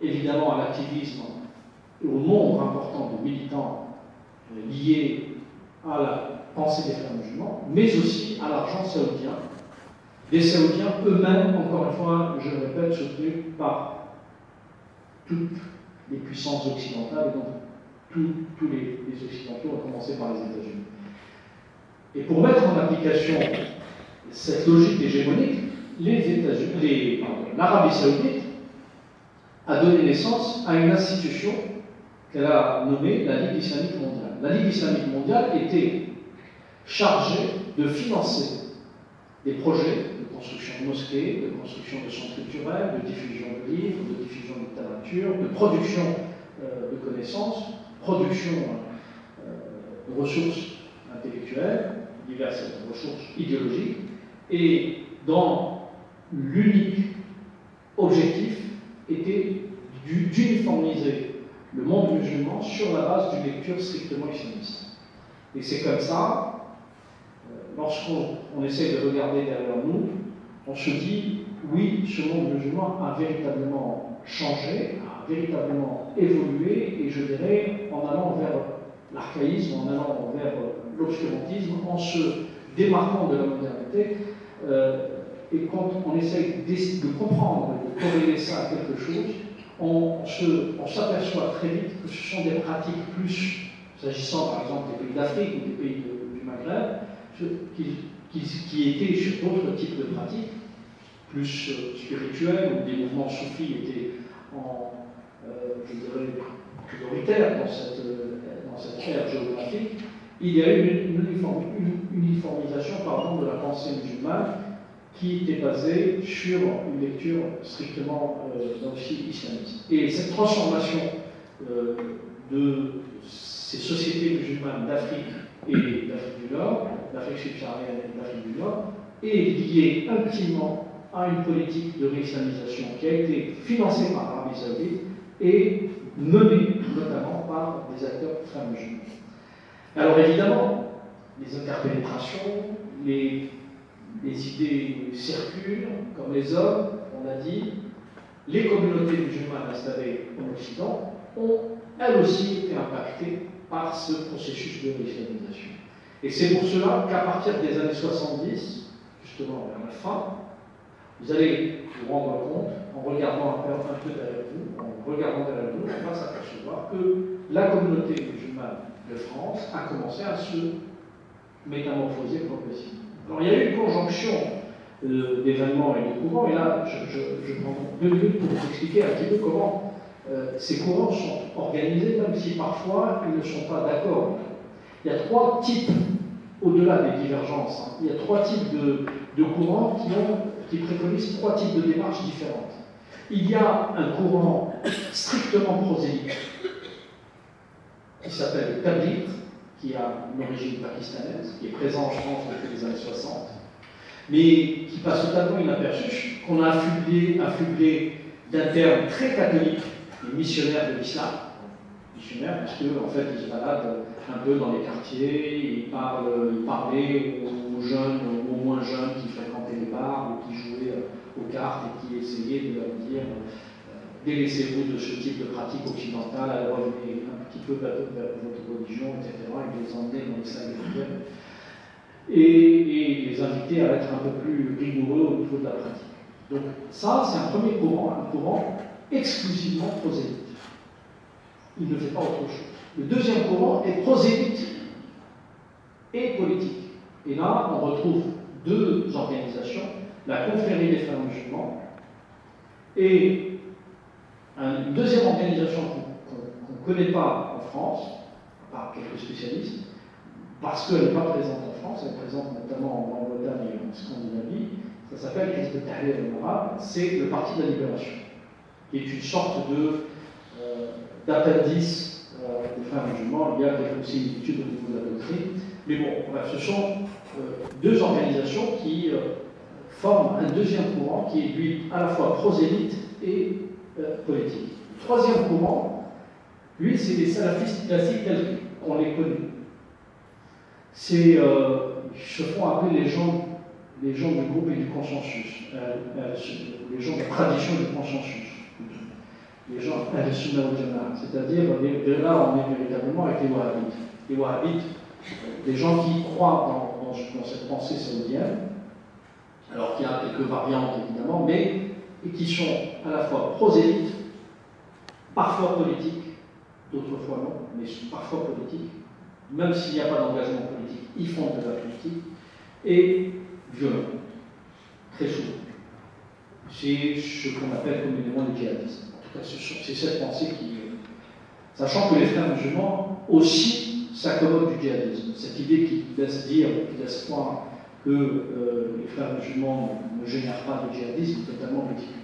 évidemment à l'activisme et au nombre important de militants liés à la pensée des frères musulmans, mais aussi à l'argent saoudien, des Saoudiens eux-mêmes, encore une fois, je le répète, soutenus par toutes les puissances occidentales, et donc tous les Occidentaux, à commencer par les États-Unis. Et pour mettre en application cette logique hégémonique, l'Arabie saoudite a donné naissance à une institution qu'elle a nommée la Ligue islamique mondiale. La Ligue islamique mondiale était chargée de financer des projets de construction de mosquées, de construction de centres culturels, de diffusion de livres, de diffusion de littérature, de production de connaissances, production de ressources intellectuelles, diverses ressources idéologiques, et dont l'unique objectif était d'uniformiser le monde musulman sur la base d'une lecture strictement islamiste. Et c'est comme ça, lorsqu'on essaie de regarder derrière nous, on se dit, oui, ce monde musulman a véritablement changé, a véritablement évolué, et je dirais, en allant vers l'archaïsme, en allant vers l'obscurantisme, en se démarquant de la modernité, et quand on essaie de comprendre, de corréler ça à quelque chose, on s'aperçoit très vite que ce sont des pratiques plus, s'agissant par exemple des pays d'Afrique ou des pays du Maghreb, qui étaient sur d'autres types de pratiques, plus spirituelles, où des mouvements soufis étaient je dirais, prioritaires dans cette ère géographique. Il y a eu une uniformisation de la pensée musulmane qui était basée sur une lecture strictement aussi islamiste. Et cette transformation de ces sociétés musulmanes d'Afrique et d'Afrique du Nord, d'Afrique subsaharienne et d'Afrique du Nord, est liée intimement à une politique de réislamisation qui a été financée par l'Arabie saoudite et menée notamment par des acteurs frères musulmans. Alors évidemment, les interpénétrations, les idées circulent comme les hommes, on l'a dit. Les communautés musulmanes installées en Occident ont elles aussi été impactées par ce processus de réislamisation. Et c'est pour cela qu'à partir des années 70, justement vers la fin, vous allez vous rendre compte, en regardant un peu derrière vous, on va s'apercevoir que la communauté musulmane de France a commencé à se métamorphoser progressivement. Alors il y a eu une conjonction d'événements et de courants, et là je prends 2 minutes pour vous expliquer un petit peu comment ces courants sont organisés, même si parfois ils ne sont pas d'accord. Il y a 3 types, au-delà des divergences, il y a 3 types de courants qui préconisent 3 types de démarches différentes. Il y a un courant strictement prosélyte qui s'appelle le Tabligh, qui a une origine pakistanaise, qui est présent en France depuis les années 60, mais qui passe totalement inaperçu, qu'on a affublé d'un terme très catholique, les missionnaires de l'islam, missionnaires, parce qu'en fait ils se baladent un peu dans les quartiers, ils parlaient aux jeunes, aux moins jeunes qui fréquentaient les bars ou qui jouaient aux cartes et qui essayaient de leur dire délaissez-vous de ce type de pratique occidentale, revenez un petit peu vers votre religion, etc. Et les emmener dans les salles régulières et les inviter à être un peu plus rigoureux au niveau de la pratique. Donc ça, c'est un premier courant, un courant exclusivement prosélyte. Il ne fait pas autre chose. Le deuxième courant est prosélyte et politique. Et là, on retrouve 2 organisations, la Confrérie des Frères musulmans et une deuxième organisation qu'on ne connaît pas en France, par quelques spécialistes, parce qu'elle n'est pas présente en France, elle est présente notamment en Bretagne et en Scandinavie, ça s'appelle Hizb ut-Tahrir al-Arab, c'est le Parti de la Libération, qui est une sorte d'appendice des frères musulmans. Il y a quelques similitudes au niveau de la doctrine, mais bon, bref, ce sont 2 organisations qui forment un deuxième courant qui est lui à la fois prosélyte et politique. Le troisième courant, lui, c'est les salafistes classiques tels qu'on les connaît. Ils se font appeler les gens du groupe et du consensus, les gens de la tradition du consensus. les gens al-Sunna wal-Jama'a, c'est-à-dire là on est véritablement avec les Wahhabites. Les Wahhabites, des gens qui croient dans cette pensée saoudienne, alors qu'il y a quelques variantes évidemment, mais et qui sont à la fois prosélytes, parfois politiques, d'autres fois non, mais parfois politiques, même s'il n'y a pas d'engagement politique, ils font de la politique, et violents, très souvent. C'est ce qu'on appelle communément le djihadisme. En tout cas, c'est cette pensée qui... Sachant que les frères musulmans aussi s'accommodent du djihadisme. Cette idée qui laisse croire que les frères musulmans ne génèrent pas de djihadisme est totalement ridicule.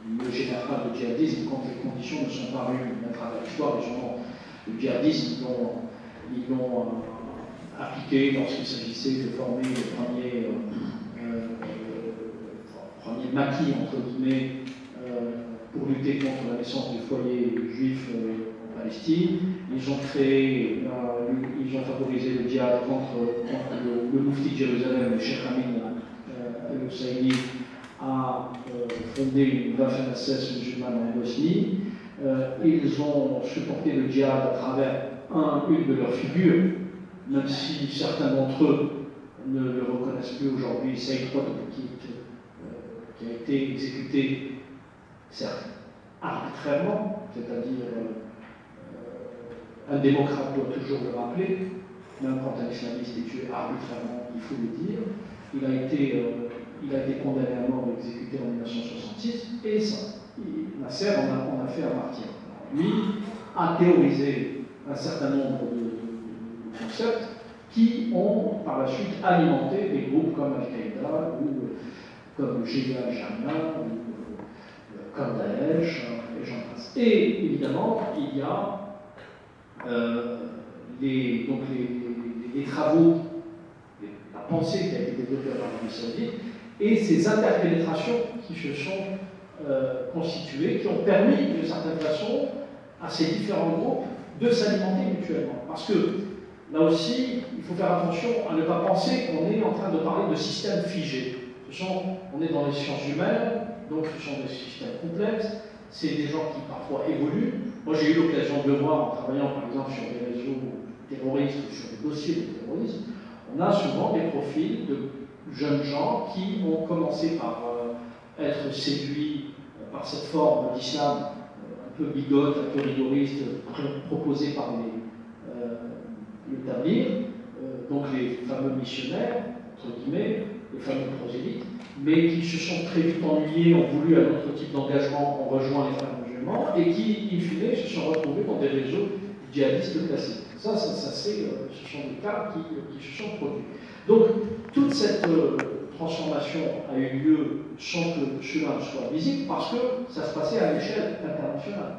Ils ne génèrent pas de djihadisme quand les conditions ne sont pas réunies. À travers l'histoire, le djihadisme, ils l'ont appliqué lorsqu'il s'agissait de former les premiers maquis, entre guillemets, pour lutter contre la naissance du foyer juif en Palestine. Ils ont favorisé le djihad contre le mufti de Jérusalem, le Cheikh Amin al-Husseini, a fondé une Waffen-SS musulmane en Bosnie. Ils ont supporté le djihad à travers une de leurs figures, même si certains d'entre eux ne le reconnaissent plus aujourd'hui, Saïd Qutb, qui a été exécuté, certes, arbitrairement, c'est-à-dire un démocrate doit toujours le rappeler, même quand un islamiste est tué arbitrairement, il faut le dire. Il a été condamné à mort et exécuté en 1966, et ça, Nasser en a fait un martyr. Lui a théorisé un certain nombre de concepts qui ont par la suite alimenté des groupes comme Al-Qaïda ou comme Jihad al-Jamia ou comme Daesh et j'en passe. Et évidemment, il y a les travaux, la pensée qui a été développée par l'Arabie Saoudite et ces interpénétrations qui se sont constituées, qui ont permis d'une certaine façon à ces différents groupes de s'alimenter mutuellement. Parce que là aussi, il faut faire attention à ne pas penser qu'on est en train de parler de systèmes figés. On est dans les sciences humaines, donc ce sont des systèmes complexes, c'est des gens qui parfois évoluent. Moi j'ai eu l'occasion de le voir en travaillant par exemple sur des réseaux terroristes ou sur des dossiers de terrorisme. On a souvent des profils de jeunes gens qui ont commencé par être séduits par cette forme d'islam un peu bigote, un peu rigoriste, proposée par le Tabligh, donc les fameux missionnaires, entre guillemets, les fameux prosélytes, mais qui se sont très vite ennuyés, ont voulu un autre type d'engagement, ont rejoint les frères musulmans, et qui, in fine, se sont retrouvés dans des réseaux djihadistes classiques. Ce sont des cas qui se sont produits. Donc, toute cette transformation a eu lieu sans que cela ne soit visible, parce que ça se passait à l'échelle internationale.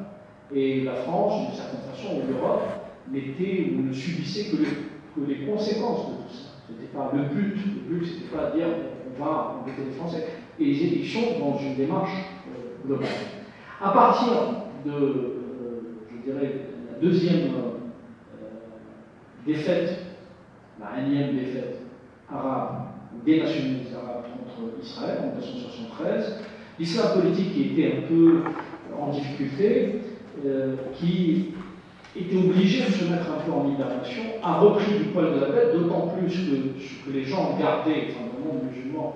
Et la France, d'une certaine façon, ou l'Europe, n'était ou ne subissait que les conséquences de tout ça. C'était pas le but. Le but, c'était pas de dire on va embêter les Français. Et ils sont dans une démarche globale. À partir de, je dirais, la deuxième défaite, la énième défaite arabe, des nationalistes arabes contre Israël en 1973, l'islam politique qui était un peu en difficulté, qui était obligé de se mettre un peu en hibernation, a repris du poil de la bête, d'autant plus que ce que les gens gardaient, enfin le monde musulman,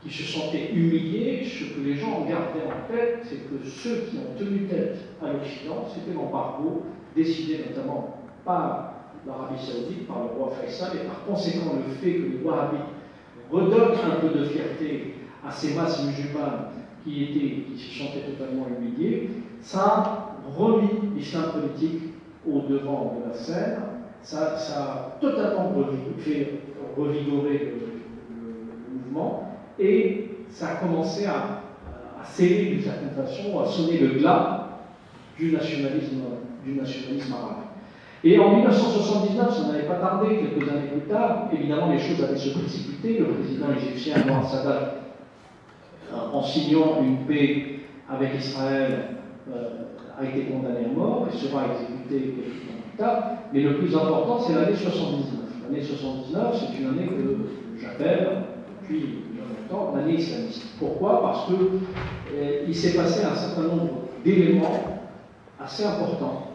qui se sentaient humiliés, ce que les gens gardaient en tête, c'est que ceux qui ont tenu tête à l'Occident, c'était l'embargo, décidé notamment par l'Arabie Saoudite, par le roi Faisal, et par conséquent le fait que les Wahhabites redonnent un peu de fierté à ces masses musulmanes qui se sentaient totalement humiliées, ça a remis l'islam politique au devant de la scène, ça a totalement fait revigorer le mouvement, et ça a commencé à sceller d'une certaine façon, à sonner le glas du nationalisme arabe. Et en 1979, ça n'avait pas tardé, quelques années plus tard, évidemment les choses avaient se précipité. Le président égyptien Anwar Sadat, en signant une paix avec Israël, a été condamné à mort et sera exécuté quelques temps plus tard. Mais le plus important, c'est l'année 79. L'année 79, c'est une année que j'appelle, depuis longtemps, l'année islamiste. Pourquoi? Parce qu'il s'est passé un certain nombre d'éléments assez importants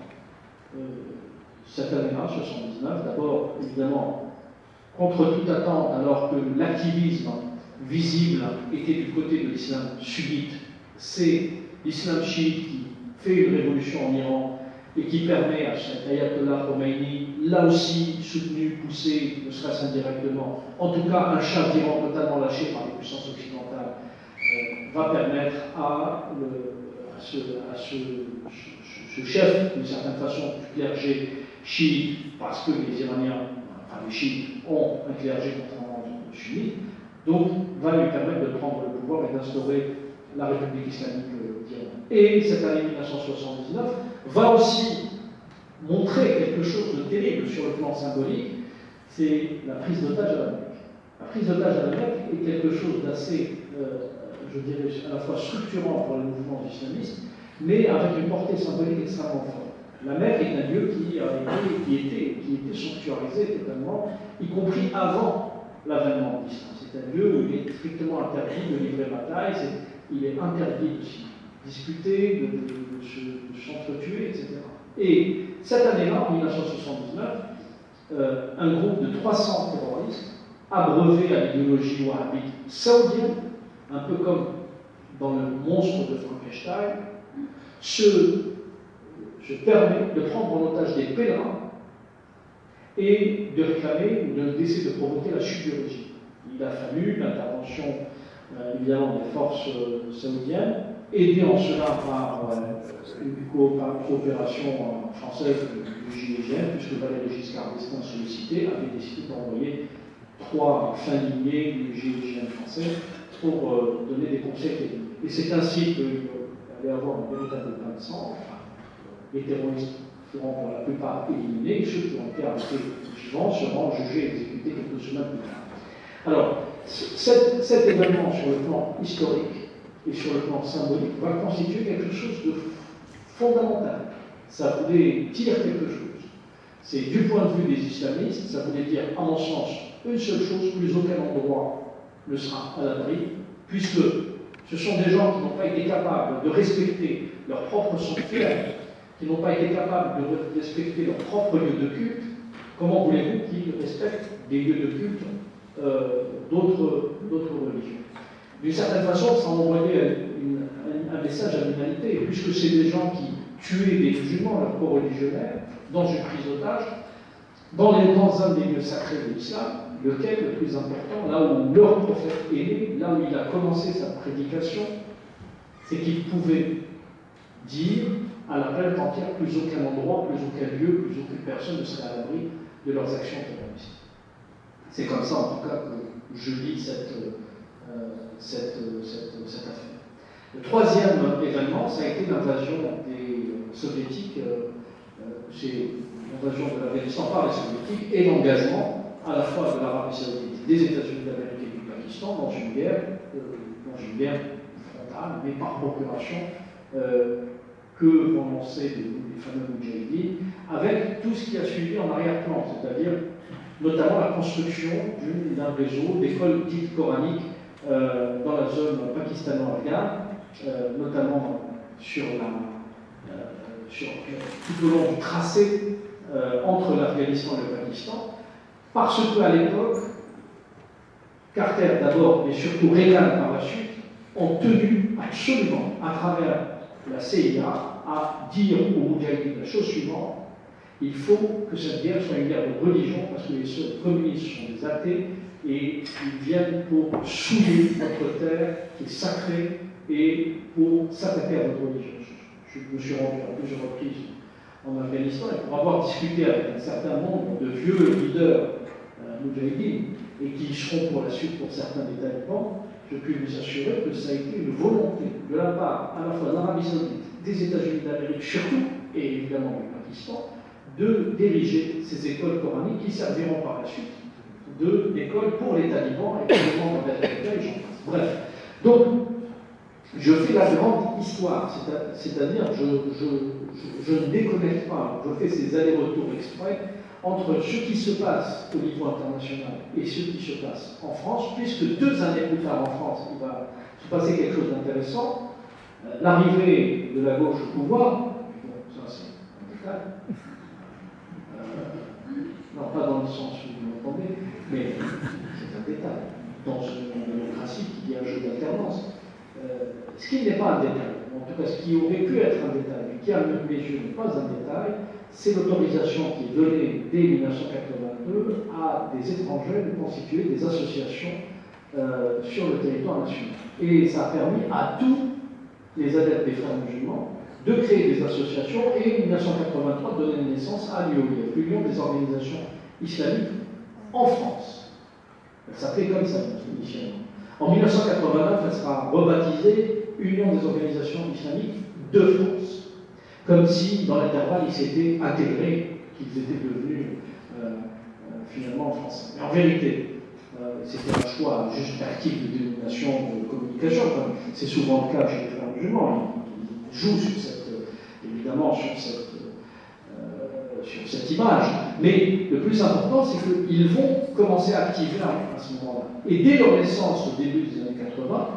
cette année-là, 79. D'abord, évidemment, contre toute attente, alors que l'activisme visible était du côté de l'islam sunnite, c'est l'islam chiite qui fait une révolution en Iran et qui permet à cet ayatollah Khomeini, là aussi soutenu, poussé, ne serait-ce indirectement, en tout cas un Shah d'Iran totalement lâché par les puissances occidentales, va permettre à ce chef, d'une certaine façon, du clergé chiite, parce que les Iraniens, enfin les chiites, ont un clergé contrairement aux sunnites, donc va lui permettre de prendre le pouvoir et d'instaurer la République islamique d'Iran. Et cette année 1979 va aussi montrer quelque chose de terrible sur le plan symbolique, c'est la prise d'otage à la Mecque. La prise d'otage à la Mecque est quelque chose d'assez, je dirais, à la fois structurant pour les mouvements islamistes, mais avec une portée symbolique extrêmement forte. La Mecque est un lieu qui était sanctuarisé totalement, y compris avant l'avènement de l'islam. C'est un lieu où il est strictement interdit de livrer bataille, il est interdit de s'y disputer, de s'entretuer, etc. Et cette année-là, en 1979, un groupe de 300 terroristes, abreuvés à l'idéologie wahhabite saoudienne, un peu comme dans le monstre de Frankenstein, se permet de prendre en otage des pèlerins et de réclamer ou d'essayer de provoquer la chute du régime. Il a fallu l'intervention évidemment des forces saoudiennes, aidées en cela par une coopération française du GIGN, puisque Valéry Giscard d'Estaing, sollicité, avait décidé d'envoyer 3 fins limiers du GIGN français pour donner des conseils techniques. Et c'est ainsi qu'il allait avoir un véritable bain de sang. Les terroristes seront pour la plupart éliminés, et ceux qui ont été arrêtés vivants seront jugés et exécutés quelques semaines plus tard. Alors, cet événement sur le plan historique et sur le plan symbolique va constituer quelque chose de fondamental. Ça voulait dire quelque chose. C'est du point de vue des islamistes, ça voulait dire, à mon sens, une seule chose: plus aucun endroit ne sera à l'abri, puisque ce sont des gens qui n'ont pas été capables de respecter leur propre sanctuaire, qui n'ont pas été capables de respecter leur propre lieu de culte. Comment voulez-vous qu'ils respectent des lieux de culte d'autres religions? D'une certaine façon, ça envoyait un message à l'humanité, puisque c'est des gens qui tuaient des musulmans, leurs co-religionnaires, dans une prise d'otage, dans un des lieux sacrés de l'islam, lequel le plus important, là où leur prophète est né, là où il a commencé sa prédication, c'est qu'il pouvait dire à la planète entière: plus aucun endroit, plus aucun lieu, plus aucune personne ne serait à l'abri de leurs actions terroristes. C'est comme ça, en tout cas, que je lis cette affaire. Le troisième événement, ça a été l'invasion des soviétiques, c'est l'invasion de l'Afghanistan par les soviétiques et l'engagement à la fois de l'Arabie saoudite, des États-Unis d'Amérique et du Pakistan dans une guerre frontale, mais par procuration, que vont lancer les fameux Moudjahidines, avec tout ce qui a suivi en arrière-plan, c'est-à-dire notamment la construction d'un réseau d'écoles dites coraniques dans la zone pakistano-afghane, notamment tout au long du tracé entre l'Afghanistan et le Pakistan, parce qu'à l'époque, Carter d'abord, mais surtout Reagan par la suite, ont tenu absolument, à travers la CIA, à dire aux Moudjahidines la chose suivante: il faut que cette guerre soit une guerre de religion, parce que les communistes sont des athées et ils viennent pour souiller notre terre qui est sacrée et pour s'attaquer à votre religion. Je me suis rendu à plusieurs reprises en Afghanistan, et pour avoir discuté avec un certain nombre de vieux leaders Moudjahidines, et qui y seront pour la suite pour certains des talibans, je puis vous assurer que ça a été une volonté de la part à la fois de l'Arabie saoudite, des États-Unis d'Amérique surtout, et évidemment du Pakistan, de diriger ces écoles coraniques qui serviront par la suite d'écoles pour les talibans et pour les membres d'Al-Qaïda et j'en passe. Bref, donc je fais la grande histoire, c'est-à-dire je ne déconnecte pas, je fais ces allers-retours exprès entre ce qui se passe au niveau international et ce qui se passe en France, puisque 2 années plus tard en France, il va se passer quelque chose d'intéressant. L'arrivée de la gauche au pouvoir, c'est un le sens où vous m'entendez, mais c'est un détail. Dans une démocratie qui dit un jeu d'alternance, ce qui n'est pas un détail, en tout cas ce qui aurait pu être un détail, mais qui à mes yeux n'est pas un détail, c'est l'autorisation qui est donnée dès 1982 à des étrangers de constituer des associations sur le territoire national. Et ça a permis à tous les adeptes des frères musulmans de créer des associations et en 1983 de donner naissance à l'UOIF, l'Union des organisations islamiques en France. Elle s'appelait comme ça initialement. En 1989, elle sera rebaptisée Union des organisations islamiques de France. Comme si, dans l'intervalle, ils s'étaient intégrés, qu'ils étaient devenus finalement français. Mais en vérité, c'était un choix juste tactique de dénomination de communication, comme c'est souvent le cas chez les frères musulmans. Ils jouent sur cette, évidemment sur cette image. Mais le plus important, c'est qu'ils vont commencer à activer à ce moment-là. Et dès leur naissance, au début des années 80,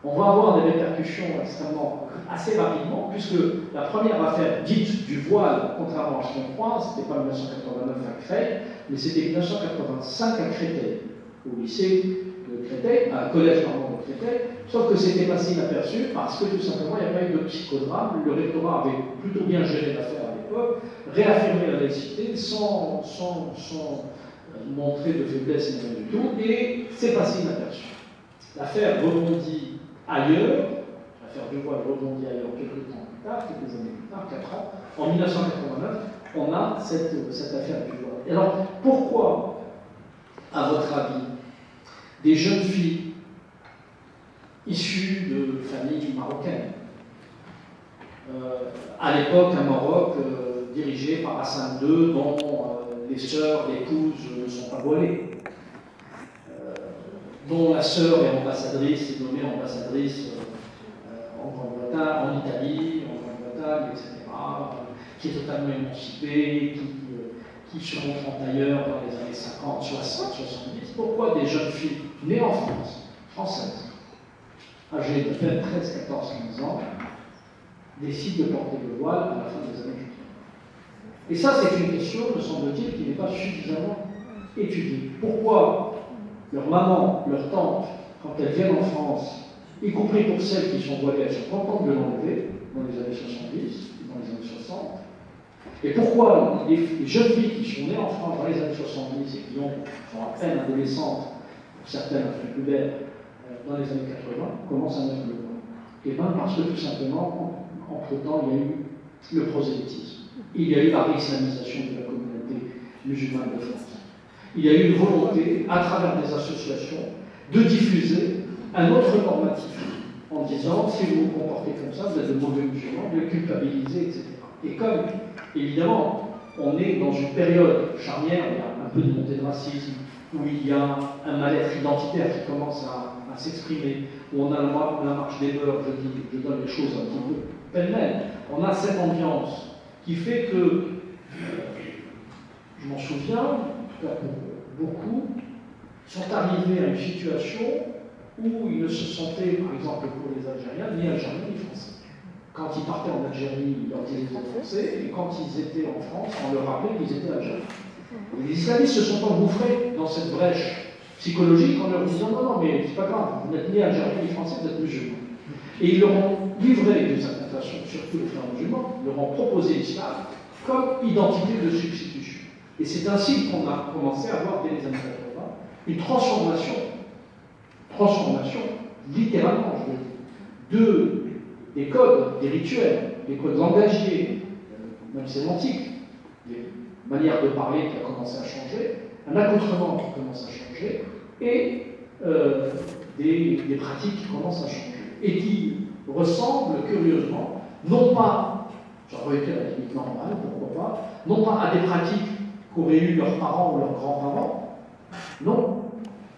on va avoir des répercussions extrêmement, assez rapidement, puisque la première affaire dite du voile, contrairement à ce qu'on croit, c'était pas 1989 à Creil, mais c'était 1985 à Créteil, au lycée de Créteil, à un collège pardon, de Créteil, sauf que c'était passé inaperçu parce que tout simplement il n'y a pas eu de psychodrame, le rectorat avait plutôt bien géré l'affaire à l'époque, réaffirmé la laïcité sans montrer de faiblesse ni rien du tout, et c'est passé inaperçu. L'affaire rebondit ailleurs, l'affaire du voile rebondit ailleurs quelques temps plus tard, quelques années plus tard, 4 ans, en 1989, on a cette affaire du voile. Et alors, pourquoi, à votre avis, des jeunes filles issues de familles marocaines, à l'époque un Maroc dirigé par Hassan II, dont les sœurs, l'épouses ne sont pas voilées, dont la sœur est ambassadrice, est nommée ambassadrice en Grande-Bretagne, en Italie, en Grande-Bretagne, etc., qui est totalement émancipée, qui se montre en tailleur dans les années 50, 60, 70. Pourquoi des jeunes filles nées en France, françaises, âgées de 13, 14, 15 ans, décident de porter le voile à la fin des années 80? Et ça, c'est une question, me semble-t-il, qui n'est pas suffisamment étudiée. Pourquoi leur maman, leur tante, quand elles viennent en France, y compris pour celles qui sont voilées, elles sont contentes de l'enlever dans les années 70, dans les années 60. Et pourquoi les jeunes filles qui sont nées en France dans les années 70 et qui sont à peine adolescentes, pour certaines prépubères, dans les années 80, commencent à mettre le voile? Et bien parce que tout simplement, entre-temps, il y a eu le prosélytisme. Il y a eu la réislamisation de la communauté musulmane de France. Il y a eu une volonté, à travers des associations, de diffuser un autre normatif en disant si vous vous comportez comme ça, vous êtes de mauvais musulmans, de culpabiliser, etc. Et comme, évidemment, on est dans une période charnière, il y a un peu de montée de racisme, où il y a un mal-être identitaire qui commence à s'exprimer, où on a la marche des beurs, je donne les choses un petit peu pêle-mêle, on a cette ambiance qui fait que, je m'en souviens, en tout cas pour beaucoup, sont arrivés à une situation où ils ne se sentaient, par exemple pour les Algériens, ni Algériens ni Français. Quand ils partaient en Algérie, ils leur disaient qu'ils étaient Français, et quand ils étaient en France, on leur rappelait qu'ils étaient Algériens. Et les islamistes se sont engouffrés dans cette brèche psychologique en leur disant non, mais c'est pas grave, vous n'êtes ni Algériens ni Français, vous êtes musulmans. Et ils leur ont livré d'une certaine façon, surtout les frères musulmans, leur ont proposé l'islam comme identité de substitution. Et c'est ainsi qu'on a commencé à voir dès les années 80 une transformation, littéralement, je veux dire, des codes, des rituels, des codes langagiers, même sémantiques, des manières de parler qui a commencé à changer, un accoutrement qui commence à changer, et des pratiques qui commencent à changer, et qui ressemblent curieusement, non pas, j'aurais été à la limite normale, pourquoi pas, non pas à des pratiques qu'auraient eu leurs parents ou leurs grands-parents, non,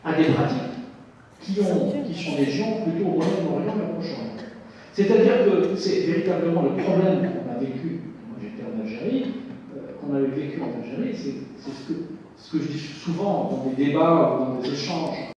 à des pratiques qui sont légion plutôt au Moyen-Orient et au Proche-Orient. C'est-à-dire que c'est véritablement le problème qu'on a vécu, quand j'étais en Algérie, qu'on avait vécu en Algérie, c'est ce que je dis souvent dans des débats ou dans des échanges